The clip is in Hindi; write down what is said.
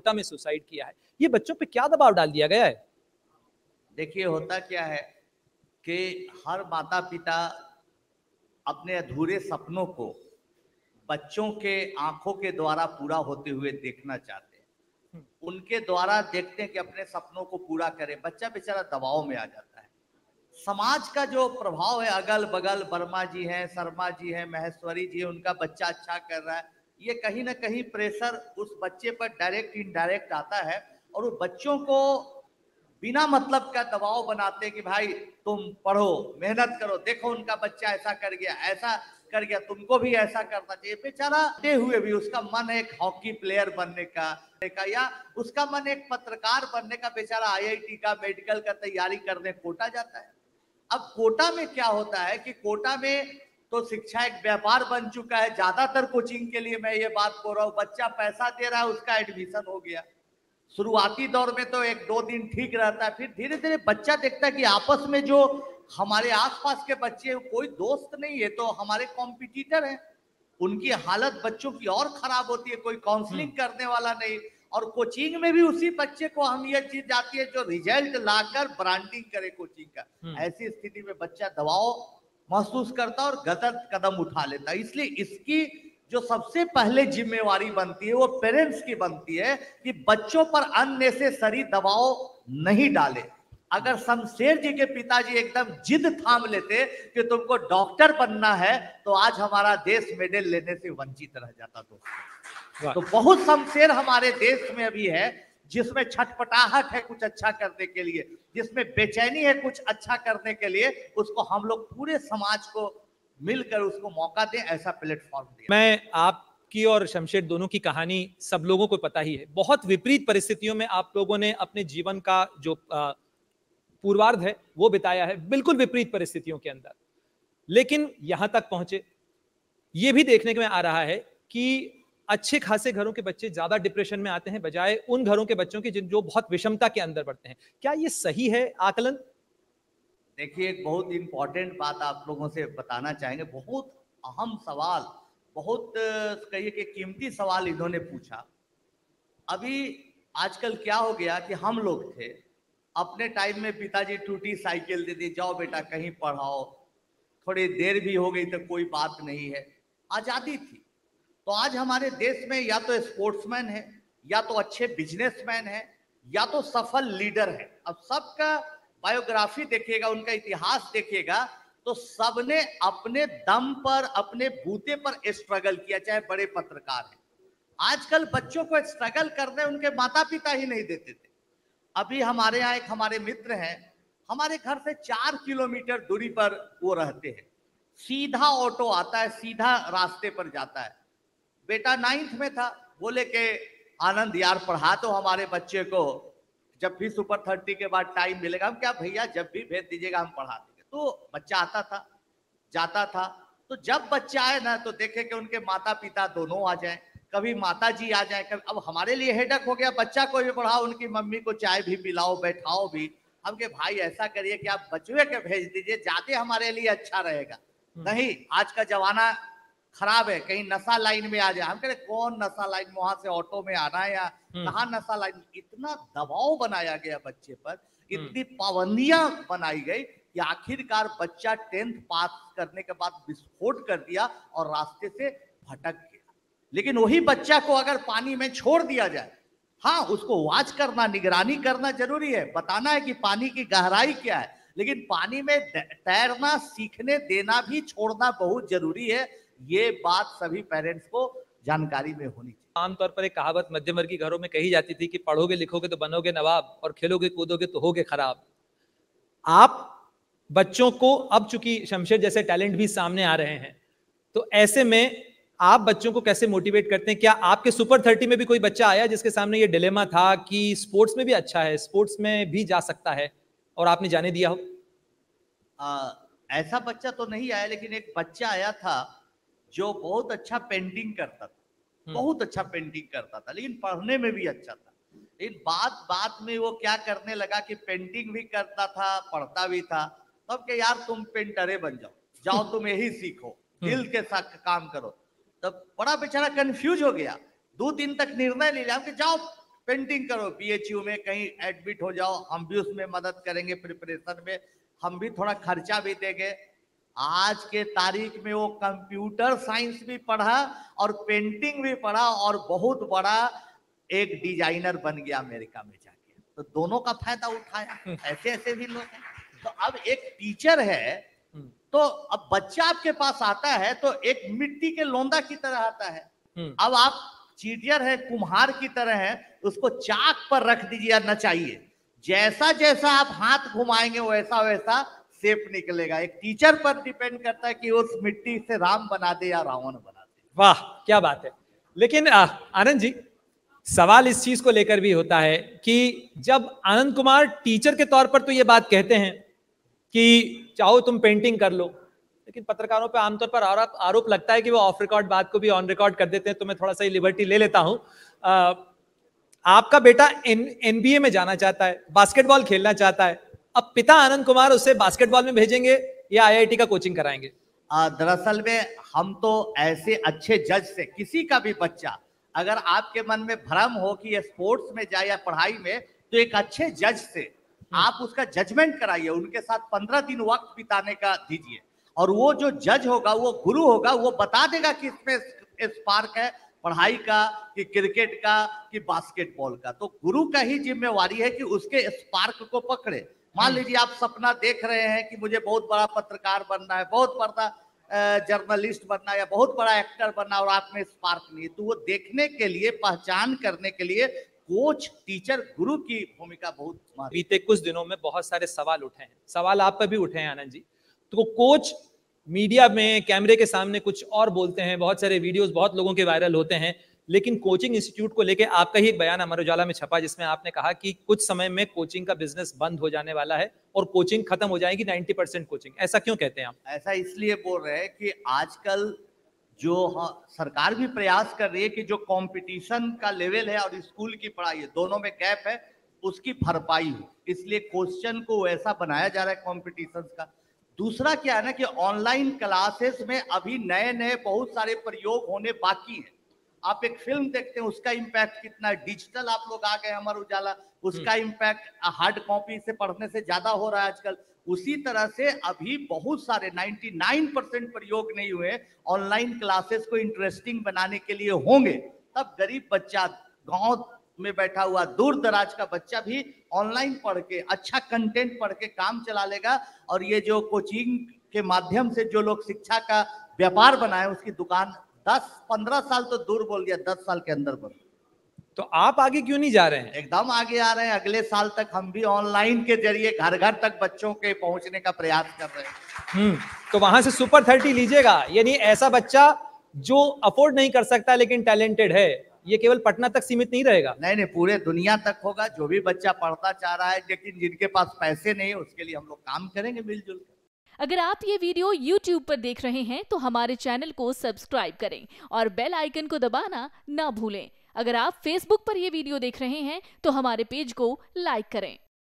कोटा में सुसाइड किया है। ये बच्चों पे क्या दबाव डाल दिया गया है? देखिए, होता क्या है कि हर माता पिता अपने अधूरे सपनों को बच्चों के आंखों के द्वारा पूरा होते हुए देखना चाहते हैं। उनके द्वारा देखते हैं कि अपने सपनों को पूरा करें, बच्चा बेचारा दबाव में आ जाता है। समाज का जो प्रभाव है, अगल बगल वर्मा जी हैं, शर्मा जी हैं, महेश्वरी जी हैं, उनका बच्चा अच्छा कर रहा है, ये कहीं ना कहीं प्रेशर उस बच्चे पर डायरेक्ट इनडायरेक्ट आता है और वो बच्चों को बिना मतलब का दबाव बनाते कि भाई तुम पढ़ो, मेहनत करो, देखो उनका बच्चा ऐसा कर गया, ऐसा कर गया, तुमको भी ऐसा करना चाहिए। बेचारा ते हुए भी उसका मन एक हॉकी प्लेयर बनने का या उसका मन एक पत्रकार बनने का, बेचारा आईआईटी का मेडिकल का तैयारी करने कोटा जाता है। अब कोटा में क्या होता है कि कोटा में तो शिक्षा एक व्यापार बन चुका है। ज्यादातर कोचिंग के लिए मैं ये बात बोल रहा हूँ, बच्चा पैसा दे रहा है, उसका एडमिशन हो गया। शुरुआती दौर में तो एक दो दिन ठीक रहता है, फिर धीरे धीरे बच्चा देखता है कि आपस में जो हमारे आसपास के बच्चे कोई दोस्त नहीं है, तो हमारे कॉम्पिटिटर हैं, उनकी हालत बच्चों की और खराब होती है, कोई काउंसलिंग करने वाला नहीं। और कोचिंग में भी उसी बच्चे को अहमियत दी जाती है जो रिजल्ट लाकर ब्रांडिंग करे कोचिंग का। ऐसी स्थिति में बच्चा दबाव महसूस करता और गलत कदम उठा लेता है। इसलिए इसकी जो सबसे पहले जिम्मेवारी बनती है वो पेरेंट्स की बनती है कि बच्चों पर अननेसेसरी दबाव नहीं डाले। अगर शमशेर जी के पिताजी एकदम जिद थाम लेते कि तुमको डॉक्टर बनना है, तो आज हमारा देश मेडल लेने से वंचित रह जाता। तो बहुत शमशेर हमारे देश में अभी है जिसमें छटपटाहट है कुछ अच्छा करने के लिए, जिसमें बेचैनी है कुछ अच्छा करने के लिए। उसको हम लोग पूरे समाज को मिलकर उसको मौका दें, ऐसा प्लेटफॉर्म दें। मैं आपकी और शमशेर दोनों की कहानी सब लोगों को पता ही है। बहुत विपरीत परिस्थितियों में आप लोगों ने अपने जीवन का जो पूर्वार्ध है वो बिताया है, बिल्कुल विपरीत परिस्थितियों के अंदर, लेकिन यहां तक पहुंचे। ये भी देखने में आ रहा है कि अच्छे खासे घरों के बच्चे ज्यादा डिप्रेशन में आते हैं बजाय उन घरों के बच्चों के जो बहुत विषमता के अंदर बढ़ते हैं। क्या ये सही है आकलन? देखिए, एक बहुत इंपॉर्टेंट बात आप लोगों से बताना चाहेंगे, बहुत अहम सवाल, बहुत कहिए कि कीमती सवाल इन्होंने पूछा। अभी आजकल क्या हो गया कि हम लोग थे अपने टाइम में, पिताजी टूटी साइकिल दे दी, जाओ बेटा कहीं पढ़ाओ, थोड़ी देर भी हो गई तो कोई बात नहीं है, आजादी थी। तो आज हमारे देश में या तो स्पोर्ट्समैन है, या तो अच्छे बिजनेसमैन है, या तो सफल लीडर है। अब सबका बायोग्राफी देखिएगा, उनका इतिहास देखिएगा, तो सबने अपने दम पर, अपने बूते पर स्ट्रगल किया, चाहे बड़े पत्रकार हैं। आजकल बच्चों को स्ट्रगल करने उनके माता पिता ही नहीं देते थे। अभी हमारे यहाँ एक हमारे मित्र हैं, हमारे घर से 4 किलोमीटर दूरी पर वो रहते हैं, सीधा ऑटो आता है, सीधा रास्ते पर जाता है। बेटा 9th में था, बोले कि आनंद यार पढ़ा तो हमारे बच्चे को, जब भी सुपर 30 के बाद टाइम मिलेगा। हम क्या भैया जब भी भेज दीजिएगा हम पढ़ा देंगे। तो बच्चा आता था, जाता था। तो जब बच्चा आए ना तो देखे कि उनके माता पिता दोनों आ जाए, कभी माता जी आ जाए, कभी। अब हमारे लिए हेडक हो गया, बच्चा को भी पढ़ाओ, उनकी मम्मी को चाय भी पिलाओ, बैठाओ भी। हम के भाई ऐसा करिए कि आप बचवे के भेज दीजिए, ज्यादा हमारे लिए अच्छा रहेगा। नहीं, आज का जमाना खराब है, कहीं नशा लाइन में आ जाए। हम कह रहे कौन नशा लाइन में, वहां से ऑटो में आना है या कहाँ नशा लाइन। इतना दबाव बनाया गया बच्चे पर, इतनी पाबंदियां बनाई गई कि आखिरकार बच्चा 10th पास करने के बाद विस्फोट कर दिया और रास्ते से भटक गया। लेकिन वही बच्चा को अगर पानी में छोड़ दिया जाए, हाँ उसको वॉच करना, निगरानी करना जरूरी है, बताना है कि पानी की गहराई क्या है, लेकिन पानी में तैरना सीखने देना भी छोड़ना बहुत जरूरी है। ये बात सभी पेरेंट्स को जानकारी में होनी चाहिए। आमतौर पर एक कहावत मध्यम वर्गीय घरों में कही जाती थी कि पढ़ोगे लिखोगे तो बनोगे नवाब और खेलोगे कूदोगे तो होगे खराब। आप बच्चों को, अब चूंकि शमशेर जैसे टैलेंट भी सामने आ रहे हैं, तो ऐसे में आप बच्चों को कैसे मोटिवेट करते हैं? क्या आपके सुपर 30 में भी कोई बच्चा आया जिसके सामने ये डिलेमा था कि स्पोर्ट्स में भी अच्छा है, स्पोर्ट्स में भी जा सकता है, और आपने जाने दिया हो? ऐसा बच्चा तो नहीं आया, लेकिन एक बच्चा आया था जो बहुत अच्छा पेंटिंग करता था, बहुत अच्छा पेंटिंग करता था, लेकिन पढ़ने में भी अच्छा था। लेकिन बात में वो क्या करने लगा कि पेंटिंग भी करता था, पढ़ता भी था। तब के यार तुम पेंटरे बन जाओ, जाओ तुम यही सीखो, दिल के साथ काम करो। तब बड़ा बेचारा कंफ्यूज हो गया, 2 दिन तक निर्णय ले लिया कि जाओ पेंटिंग करो, PHU में कहीं एडमिट हो जाओ, हम भी उसमें मदद करेंगे, प्रिपरेशन में हम भी थोड़ा खर्चा भी देंगे। आज के तारीख में वो कंप्यूटर साइंस भी पढ़ा और पेंटिंग भी पढ़ा और बहुत बड़ा एक डिजाइनर बन गया अमेरिका में जाके। तो दोनों का फायदा उठाया, ऐसे ऐसे भी लोग हैं। तो अब एक टीचर है, तो अब बच्चा आपके पास आता है तो एक मिट्टी के लोंदा की तरह आता है। अब आप चीटियर है, कुम्हार की तरह है, उसको चाक पर रख दीजिए ना, चाहिए जैसा जैसा आप हाथ घुमाएंगे वैसा वैसा शेप निकलेगा। एक टीचर पर डिपेंड करता है कि उस मिट्टी से राम बना दे या रावण बना दे। वाह, क्या बात है। लेकिन आनंद जी, सवाल इस चीज को लेकर भी होता है कि जब आनंद कुमार टीचर के तौर पर तो ये बात कहते हैं कि चाहो तुम पेंटिंग कर लो, लेकिन पत्रकारों पे आमतौर पर आरोप लगता है कि वो ऑफ रिकॉर्ड बात को भी ऑन रिकॉर्ड कर देते हैं। तो मैं थोड़ा सा लिबर्टी ले लेता हूं। आपका बेटा NBA में जाना चाहता है, बास्केटबॉल खेलना चाहता है, अब पिता आनंद कुमार उसे बास्केटबॉल में भेजेंगे या IIT का कोचिंग कराएंगे? दरअसल में हम तो ऐसे अच्छे जज से, किसी का भी बच्चा अगर आपके मन में भ्रम हो कि ये स्पोर्ट्स में जाए या पढ़ाई में, तो एक अच्छे जज से आप उसका जजमेंट कराइए, उनके साथ 15 दिन वक्त बिताने का दीजिए, और वो जो जज होगा, वो गुरु होगा, वो बता देगा कि इसमें स्पार्क है पढ़ाई का कि क्रिकेट का कि बास्केटबॉल का। तो गुरु का ही जिम्मेवारी है कि उसके स्पार्क को पकड़े। मान लीजिए आप सपना देख रहे हैं कि मुझे बहुत बड़ा पत्रकार बनना है, बहुत बड़ा जर्नलिस्ट बनना है या बहुत बड़ा एक्टर बनना, और आप में स्पार्क नहीं है, तो वो देखने के लिए, पहचान करने के लिए कोच, टीचर, गुरु की भूमिका बहुत। बीते कुछ दिनों में बहुत सारे सवाल उठे हैं, सवाल आप पर भी उठे हैं आनंद जी। तो कोच मीडिया में कैमरे के सामने कुछ और बोलते हैं, बहुत सारे वीडियोस बहुत लोगों के वायरल होते हैं, लेकिन कोचिंग इंस्टीट्यूट को लेकर आपका ही एक बयान अमर उजाला में छपा, जिसमें आपने कहा कि कुछ समय में कोचिंग का बिजनेस बंद हो जाने वाला है और कोचिंग खत्म हो जाएगी, 90% कोचिंग। ऐसा क्यों कहते हैं आप? ऐसा इसलिए बोल रहे हैं कि आजकल जो सरकार भी प्रयास कर रही है कि जो कंपटीशन का लेवल है और स्कूल की पढ़ाई है, दोनों में गैप है, उसकी भरपाई हो, इसलिए क्वेश्चन को वैसा बनाया जा रहा है कंपटीशन का। दूसरा क्या है ना कि ऑनलाइन क्लासेस में अभी नए नए बहुत सारे प्रयोग होने बाकी हैं। आप एक फिल्म देखते हैं, उसका इम्पैक्ट कितना है, डिजिटल आप लोग आ गए अमर उजाला, उसका इम्पैक्ट हार्ड कॉपी से पढ़ने से ज्यादा हो रहा है आजकल। उसी तरह से अभी बहुत सारे 99% प्रयोग नहीं हुए, ऑनलाइन क्लासेस को इंटरेस्टिंग बनाने के लिए होंगे, तब गरीब बच्चा, गांव में बैठा हुआ दूर दराज का बच्चा भी ऑनलाइन पढ़ के, अच्छा कंटेंट पढ़ के काम चला लेगा। और ये जो कोचिंग के माध्यम से जो लोग शिक्षा का व्यापार बनाए, उसकी दुकान 10-15 साल तो दूर बोल दिया, 10 साल के अंदर बन। तो आप आगे क्यों नहीं जा रहे हैं? एकदम आगे आ रहे हैं। अगले साल तक हम भी ऑनलाइन के जरिए घर घर तक बच्चों के पहुंचने का प्रयास कर रहे हैं। तो वहां से सुपर 30 लीजिएगा, यानी ऐसा बच्चा जो अफोर्ड नहीं कर सकता लेकिन टैलेंटेड है, ये केवल पटना तक सीमित नहीं रहेगा। नहीं, पूरे दुनिया तक होगा। जो भी बच्चा पढ़ना चाह रहा है लेकिन जिनके पास पैसे नहीं, उसके लिए हम लोग काम करेंगे मिलजुल कर। अगर आप ये वीडियो YouTube पर देख रहे हैं तो हमारे चैनल को सब्सक्राइब करें और बेल आइकन को दबाना ना भूलें। अगर आप Facebook पर ये वीडियो देख रहे हैं तो हमारे पेज को लाइक करें।